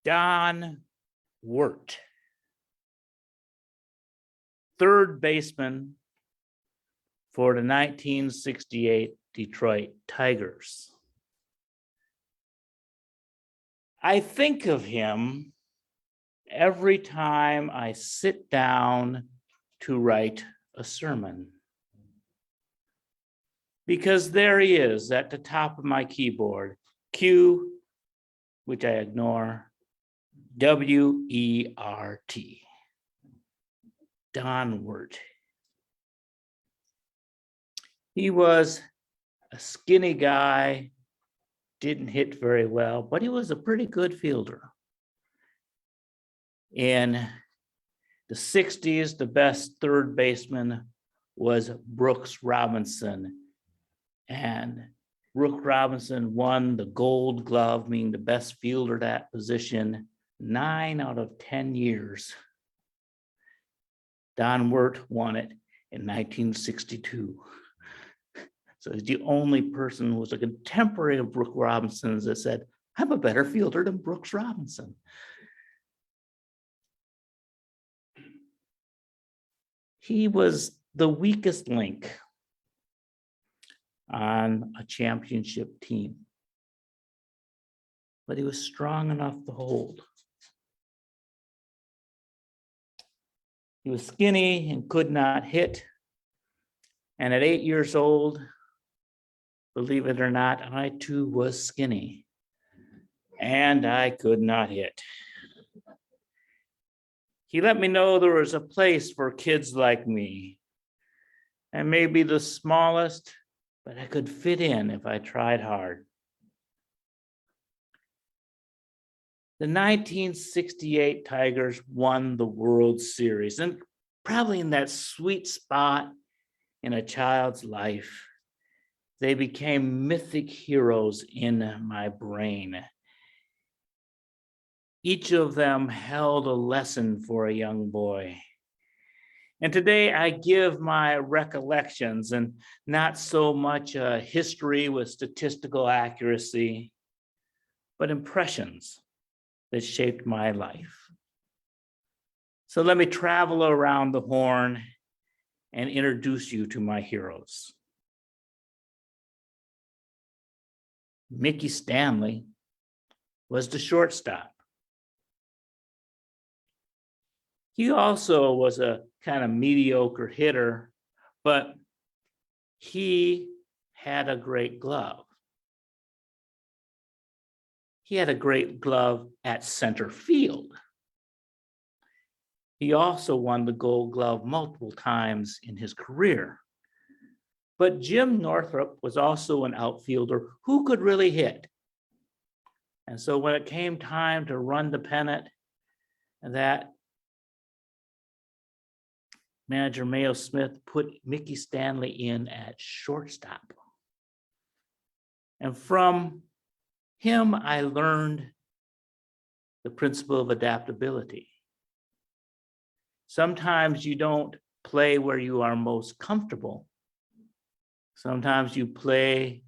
Don Wirt, third baseman for the 1968 Detroit Tigers. I think of him every time I sit down to write a sermon, because there he is at the top of my keyboard, Q, which I ignore, W-E-R-T, Don Wirt. He was a skinny guy, didn't hit very well, but he was a pretty good fielder. In the 60s, the best third baseman was Brooks Robinson. And Brooks Robinson won the Gold Glove, meaning the best fielder at that position, 9 out of 10 years. Don Wirt won it in 1962. So he's the only person who was a contemporary of Brooks Robinson that said, I'm a better fielder than Brooks Robinson. He was the weakest link on a championship team, but he was strong enough to hold. He was skinny and could not hit. And at 8 years old, believe it or not, I too was skinny and I could not hit. He let me know there was a place for kids like me. I may be the smallest, but I could fit in if I tried hard. The 1968 Tigers won the World Series, and probably in that sweet spot in a child's life, they became mythic heroes in my brain. Each of them held a lesson for a young boy. And today I give my recollections, and not so much a history with statistical accuracy, but impressions that shaped my life. So let me travel around the horn and introduce you to my heroes. Mickey Stanley was the shortstop. He also was a kind of mediocre hitter, but he had a great glove. He had a great glove at center field. He also won the Gold Glove multiple times in his career. But Jim Northrup was also an outfielder who could really hit. And so when it came time to run the pennant, that manager Mayo Smith put Mickey Stanley in at shortstop. And from him, I learned the principle of adaptability. Sometimes you don't play where you are most comfortable. Sometimes you play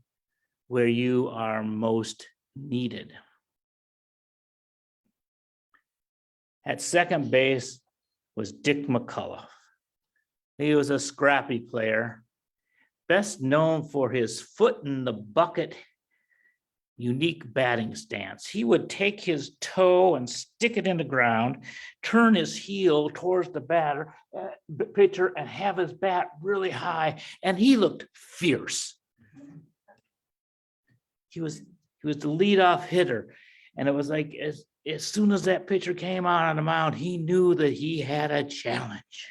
where you are most needed. At second base was Dick McCullough. He was a scrappy player, best known for his foot in the bucket, unique batting stance. He would take his toe and stick it in the ground, turn his heel towards the pitcher, and have his bat really high, and he looked fierce. He was the leadoff hitter, and it was like as soon as that pitcher came out on the mound, he knew that he had a challenge.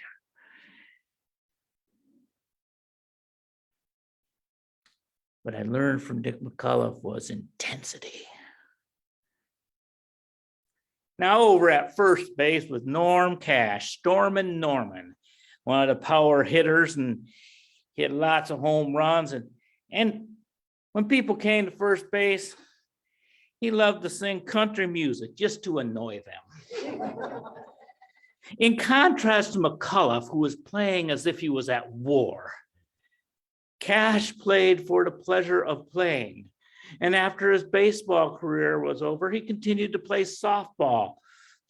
What I learned from Dick McCullough was intensity. Now over at first base was Norm Cash, Stormin' Norman, one of the power hitters, and hit lots of home runs. And when people came to first base, he loved to sing country music just to annoy them. In contrast to McCullough, who was playing as if he was at war, Cash played for the pleasure of playing. And after his baseball career was over, he continued to play softball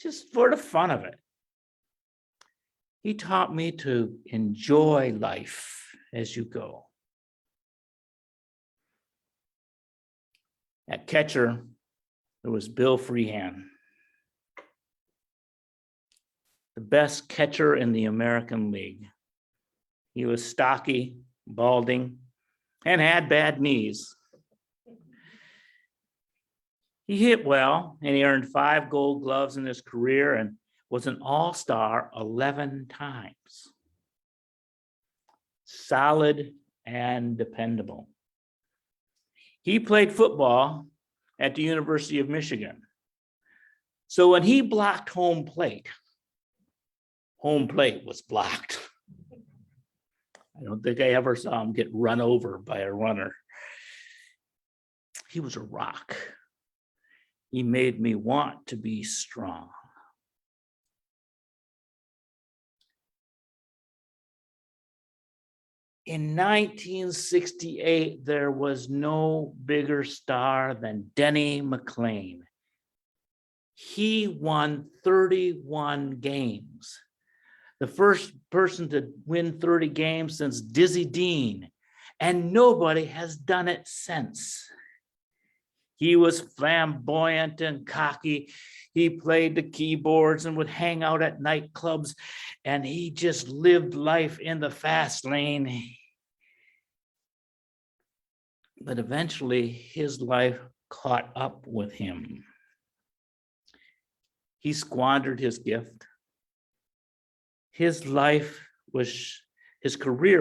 just for the fun of it. He taught me to enjoy life as you go. At catcher, there was Bill Freehan, the best catcher in the American League. He was stocky, balding, and had bad knees. He hit well, and he earned 5 Gold Gloves in his career and was an all-star 11 times. Solid and dependable. He played football at the University of Michigan. So when he blocked home plate was blocked. I don't think I ever saw him get run over by a runner. He was a rock. He made me want to be strong. In 1968, there was no bigger star than Denny McLain. He won 31 games. The first person to win 30 games since Dizzy Dean, and nobody has done it since. He was flamboyant and cocky. He played the keyboards and would hang out at nightclubs, and he just lived life in the fast lane. But eventually, his life caught up with him. He squandered his gift. His career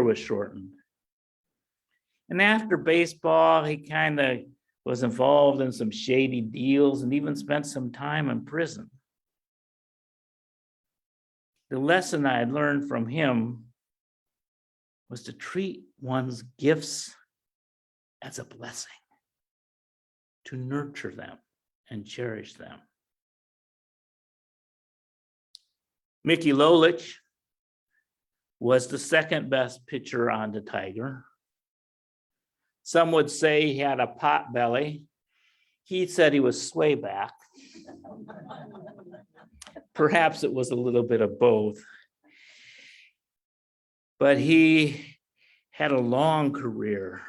was shortened. And after baseball, he kind of was involved in some shady deals and even spent some time in prison. The lesson I had learned from him was to treat one's gifts as a blessing, to nurture them and cherish them. Mickey Lolich was the second best pitcher on the Tiger. Some would say he had a pot belly. He said he was swayback. Perhaps it was a little bit of both. But he had a long career,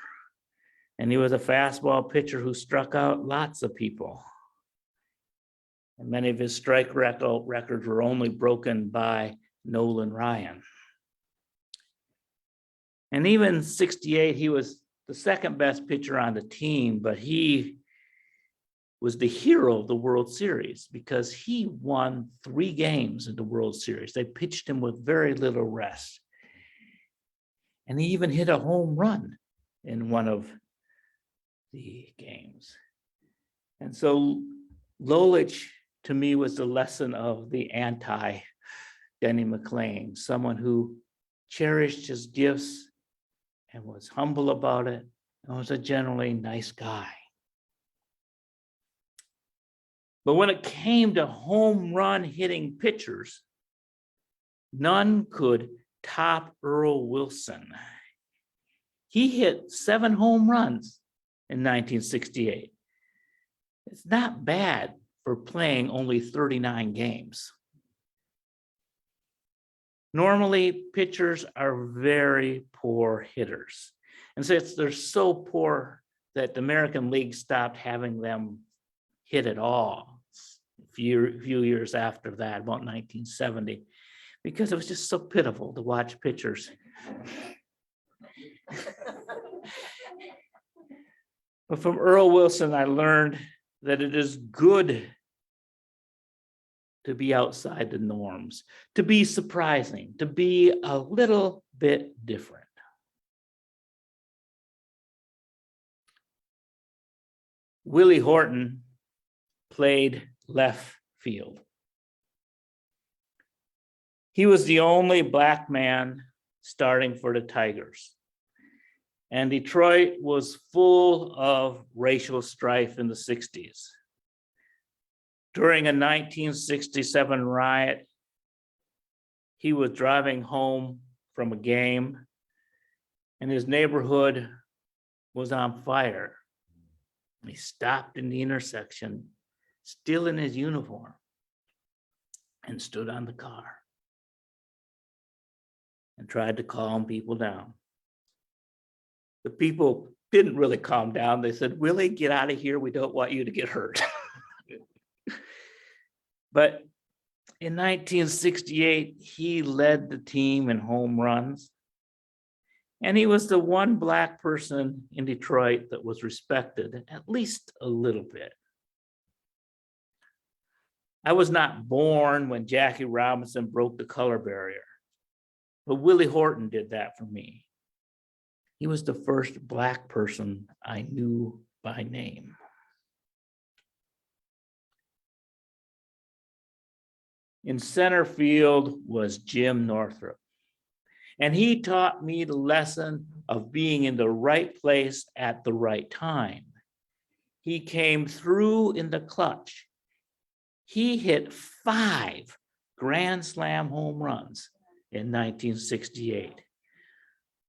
and he was a fastball pitcher who struck out lots of people. And many of his strike records were only broken by Nolan Ryan. And even in 68, he was the second best pitcher on the team, but he was the hero of the World Series because he won 3 games in the World Series. They pitched him with very little rest. And he even hit a home run in one of the games. And so Lolich, to me, was the lesson of the anti-Denny McLain, someone who cherished his gifts and was humble about it, and was a generally nice guy. But when it came to home run hitting pitchers, none could top Earl Wilson. He hit 7 home runs in 1968. It's not bad for playing only 39 games. Normally, pitchers are very poor hitters. And since they're so poor that the American League stopped having them hit at all a few years after that, about 1970, because it was just so pitiful to watch pitchers. But from Earl Wilson, I learned that it is good to be outside the norms, to be surprising, to be a little bit different. Willie Horton played left field. He was the only Black man starting for the Tigers. And Detroit was full of racial strife in the 60s. During a 1967 riot, he was driving home from a game, and his neighborhood was on fire. He stopped in the intersection, still in his uniform, and stood on the car and tried to calm people down. The people didn't really calm down. They said, "Willie, get out of here. We don't want you to get hurt." But in 1968, he led the team in home runs. And he was the one Black person in Detroit that was respected, at least a little bit. I was not born when Jackie Robinson broke the color barrier, but Willie Horton did that for me. He was the first Black person I knew by name. In center field was Jim Northrup. And he taught me the lesson of being in the right place at the right time. He came through in the clutch. He hit 5 Grand Slam home runs in 1968.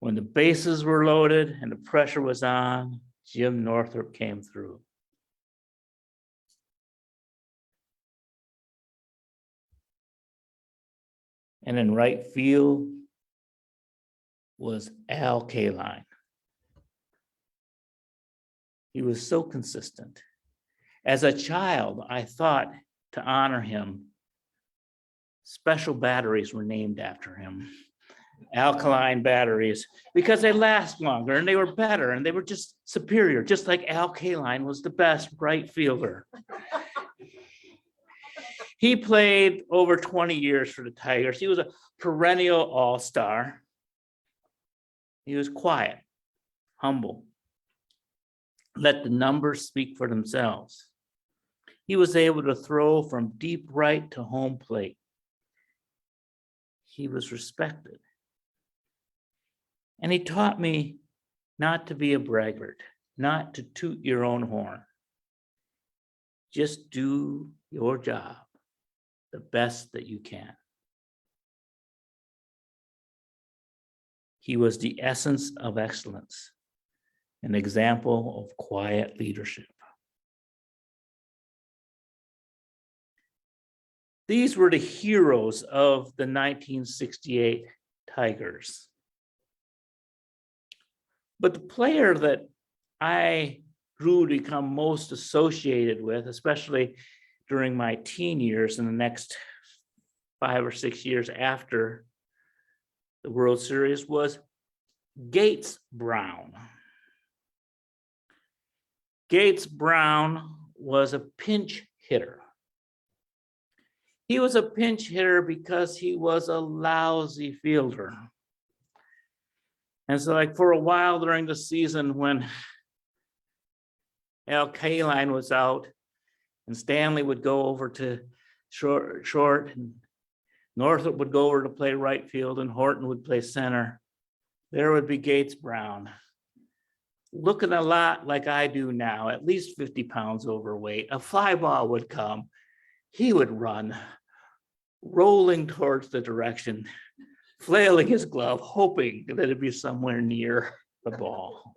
When the bases were loaded and the pressure was on, Jim Northrup came through. And in right field was Al Kaline. He was so consistent. As a child, I thought to honor him, special batteries were named after him. Alkaline batteries, because they last longer and they were better and they were just superior, just like Al Kaline was the best right fielder. He played over 20 years for the Tigers. He was a perennial all-star. He was quiet, humble, let the numbers speak for themselves. He was able to throw from deep right to home plate. He was respected. And he taught me not to be a braggart, not to toot your own horn. Just do your job the best that you can. He was the essence of excellence, an example of quiet leadership. These were the heroes of the 1968 Tigers. But the player that I grew to become most associated with, especially during my teen years and the next 5 or 6 years after the World Series, was Gates Brown. Gates Brown was a pinch hitter. He was a pinch hitter because he was a lousy fielder. And so, like, for a while during the season when Al Kaline was out and Stanley would go over to short and Northrup would go over to play right field and Horton would play center, there would be Gates Brown, looking a lot like I do now, at least 50 pounds overweight. A fly ball would come. He would run, rolling towards the direction, flailing his glove, hoping that it'd be somewhere near the ball.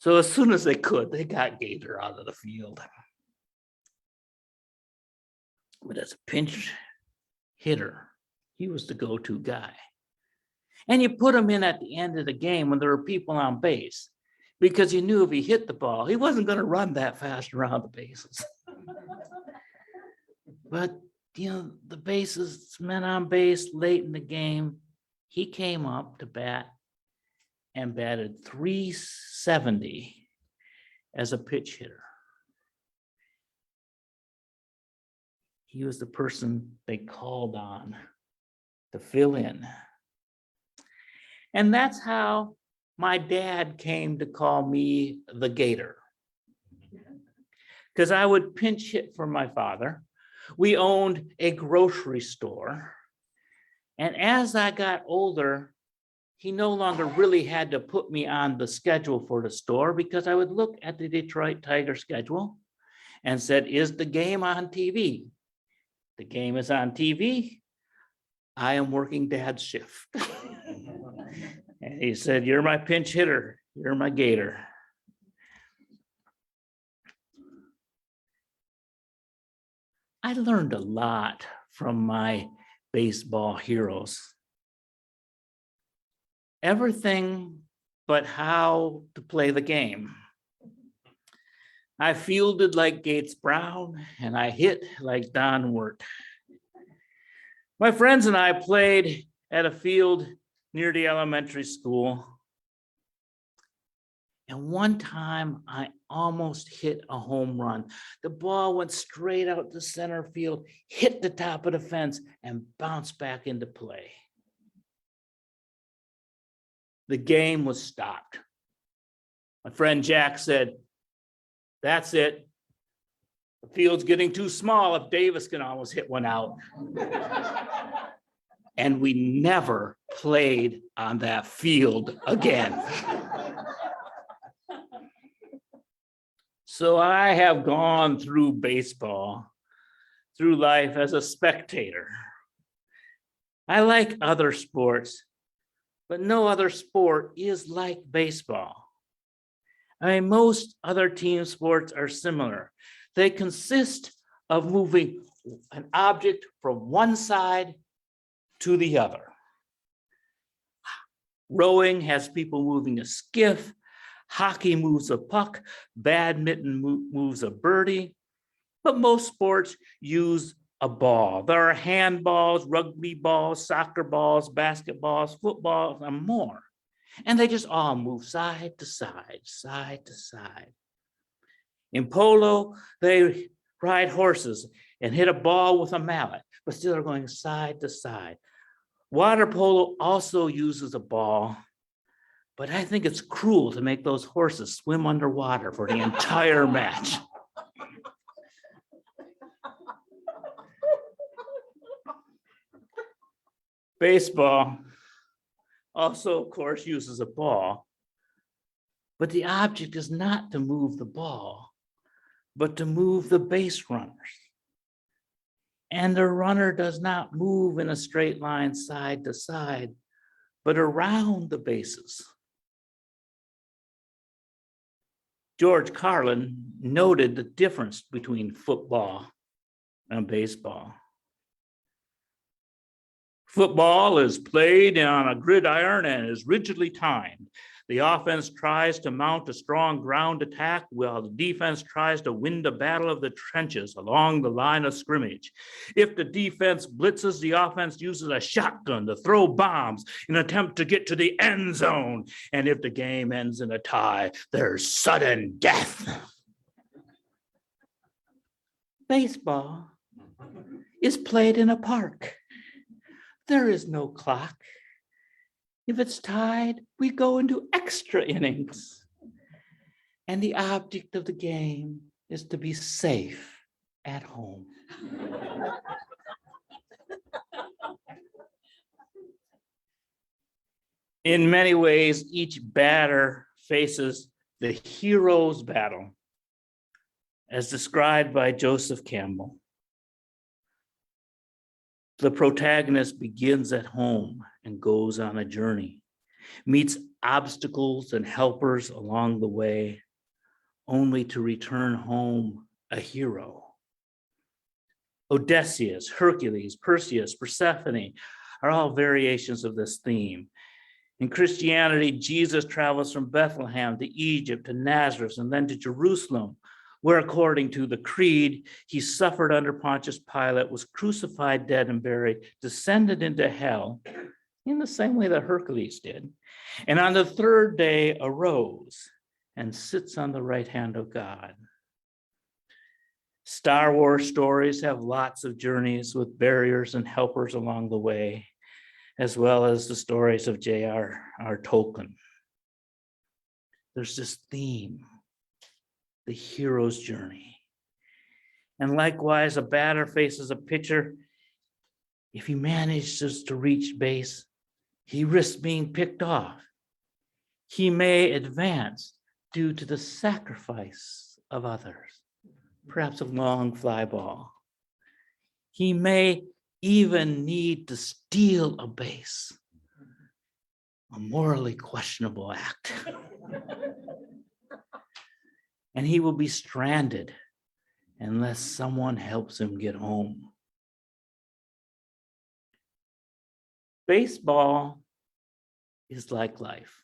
So as soon as they could, they got Gator out of the field. But as a pinch hitter, he was the go-to guy. And you put him in at the end of the game when there were people on base, because you knew if he hit the ball, he wasn't going to run that fast around the bases. But, you know, the bases, men on base late in the game, he came up to bat and batted .370 as a pitch hitter. He was the person they called on to fill in. And that's how my dad came to call me the Gator, because I would pinch hit for my father. We owned a grocery store. And as I got older, he no longer really had to put me on the schedule for the store, because I would look at the Detroit Tiger schedule and said, is the game on TV? The game is on TV. I am working dad's shift. And he said, you're my pinch hitter. You're my Gator. I learned a lot from my baseball heroes. Everything but how to play the game. I fielded like Gates Brown, and I hit like Don Wirt. My friends and I played at a field near the elementary school. And one time I almost hit a home run. The ball went straight out to center field, hit the top of the fence, and bounced back into play. The game was stopped. My friend Jack said, "That's it. The field's getting too small if Davis can almost hit one out." And we never played on that field again. So I have gone through baseball, through life as a spectator. I like other sports, but no other sport is like baseball. I mean, most other team sports are similar. They consist of moving an object from one side to the other. Rowing has people moving a skiff. Hockey moves a puck. Badminton moves a birdie. But most sports use a ball. There are handballs, rugby balls, soccer balls, basketballs, footballs, and more. And they just all move side to side, side to side. In polo, they ride horses and hit a ball with a mallet, but still are going side to side. Water polo also uses a ball, but I think it's cruel to make those horses swim underwater for the entire match. Baseball also, of course, uses a ball, but the object is not to move the ball, but to move the base runners. And the runner does not move in a straight line side to side, but around the bases. George Carlin noted the difference between football and baseball. Football is played on a gridiron and is rigidly timed. The offense tries to mount a strong ground attack while the defense tries to win the battle of the trenches along the line of scrimmage. If the defense blitzes, the offense uses a shotgun to throw bombs in an attempt to get to the end zone. And if the game ends in a tie, there's sudden death. Baseball is played in a park. There is no clock. If it's tied, we go into extra innings. And the object of the game is to be safe at home. In many ways, each batter faces the hero's battle, as described by Joseph Campbell. The protagonist begins at home and goes on a journey, meets obstacles and helpers along the way, only to return home a hero. Odysseus, Hercules, Perseus, Persephone are all variations of this theme. In Christianity, Jesus travels from Bethlehem to Egypt to Nazareth and then to Jerusalem, where according to the creed, he suffered under Pontius Pilate, was crucified, dead, and buried, descended into hell in the same way that Hercules did, and on the third day arose and sits on the right hand of God. Star Wars stories have lots of journeys with barriers and helpers along the way, as well as the stories of J.R.R. Tolkien. There's this theme, the hero's journey. And likewise, a batter faces a pitcher. If he manages to reach base, he risks being picked off. He may advance due to the sacrifice of others, perhaps a long fly ball. He may even need to steal a base, a morally questionable act. And he will be stranded unless someone helps him get home. Baseball is like life.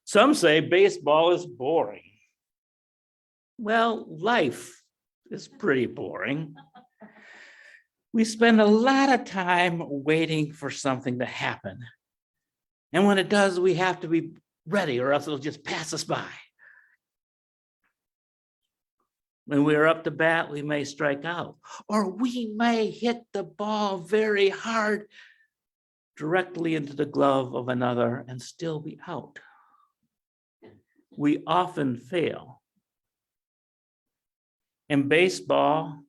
Some say baseball is boring. Well, life is pretty boring. We spend a lot of time waiting for something to happen. And when it does, we have to be ready or else it'll just pass us by. When we're up to bat, we may strike out, or we may hit the ball very hard directly into the glove of another and still be out. We often fail. In baseball,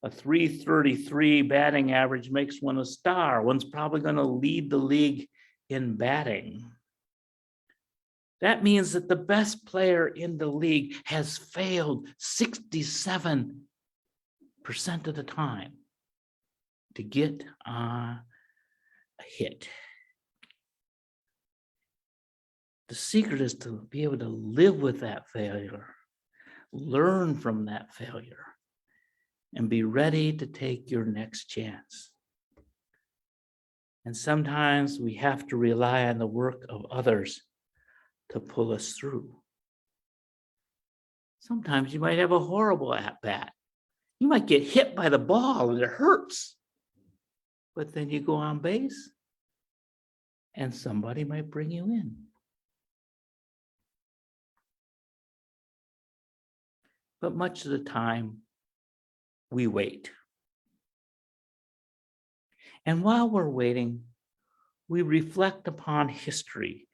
a .333 batting average makes one a star. One's probably going to lead the league in batting. That means that the best player in the league has failed 67% of the time to get a hit. The secret is to be able to live with that failure, learn from that failure, and be ready to take your next chance. And sometimes we have to rely on the work of others to pull us through. Sometimes you might have a horrible at-bat. You might get hit by the ball and it hurts. But then you go on base and somebody might bring you in. But much of the time, we wait. And while we're waiting, we reflect upon history.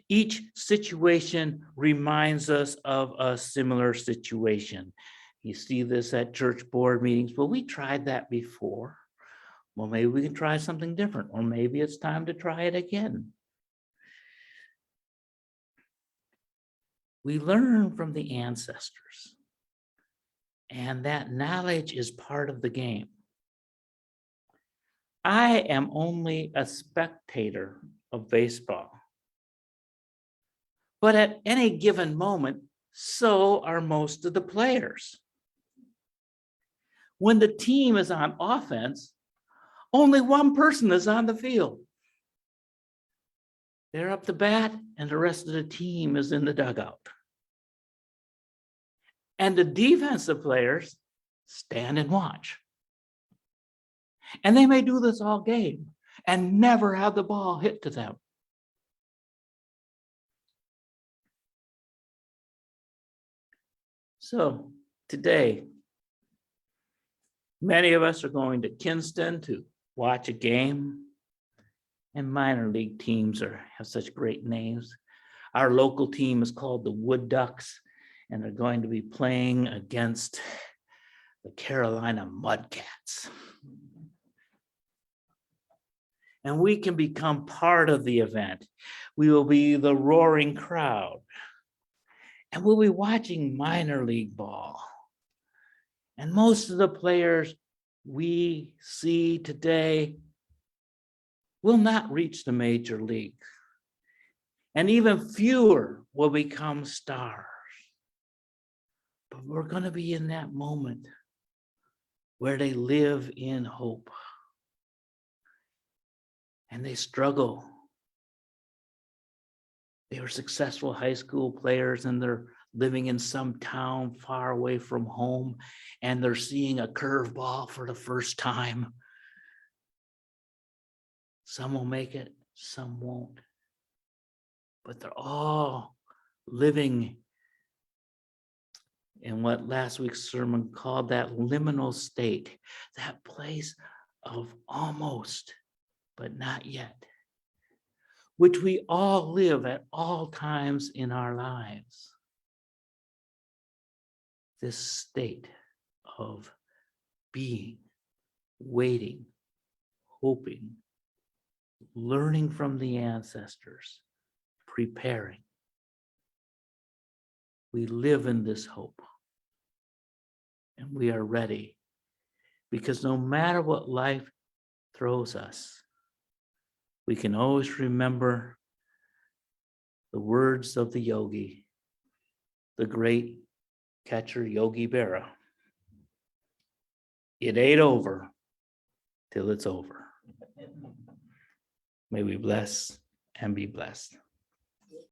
Each situation reminds us of a similar situation. You see this at church board meetings. Well, we tried that before. Well, maybe we can try something different, or maybe it's time to try it again. We learn from the ancestors, and that knowledge is part of the game. I am only a spectator of baseball. But at any given moment, so are most of the players. When the team is on offense, only one person is on the field. They're up to bat, and the rest of the team is in the dugout. And the defensive players stand and watch. And they may do this all game and never have the ball hit to them. So today, many of us are going to Kinston to watch a game, and minor league teams have such great names. Our local team is called the Wood Ducks, and they're going to be playing against the Carolina Mudcats. And we can become part of the event. We will be the roaring crowd. And we'll be watching minor league ball. And most of the players we see today will not reach the major league. And even fewer will become stars. But we're going to be in that moment where they live in hope. And they struggle. They were successful high school players, and they're living in some town far away from home, and they're seeing a curveball for the first time. Some will make it, some won't. But they're all living in what last week's sermon called that liminal state, that place of almost, but not yet, which we all live at all times in our lives. This state of being, waiting, hoping, learning from the ancestors, preparing. We live in this hope, and we are ready, because no matter what life throws us, we can always remember the words of the yogi, the great catcher Yogi Berra. It ain't over till it's over. May we bless and be blessed.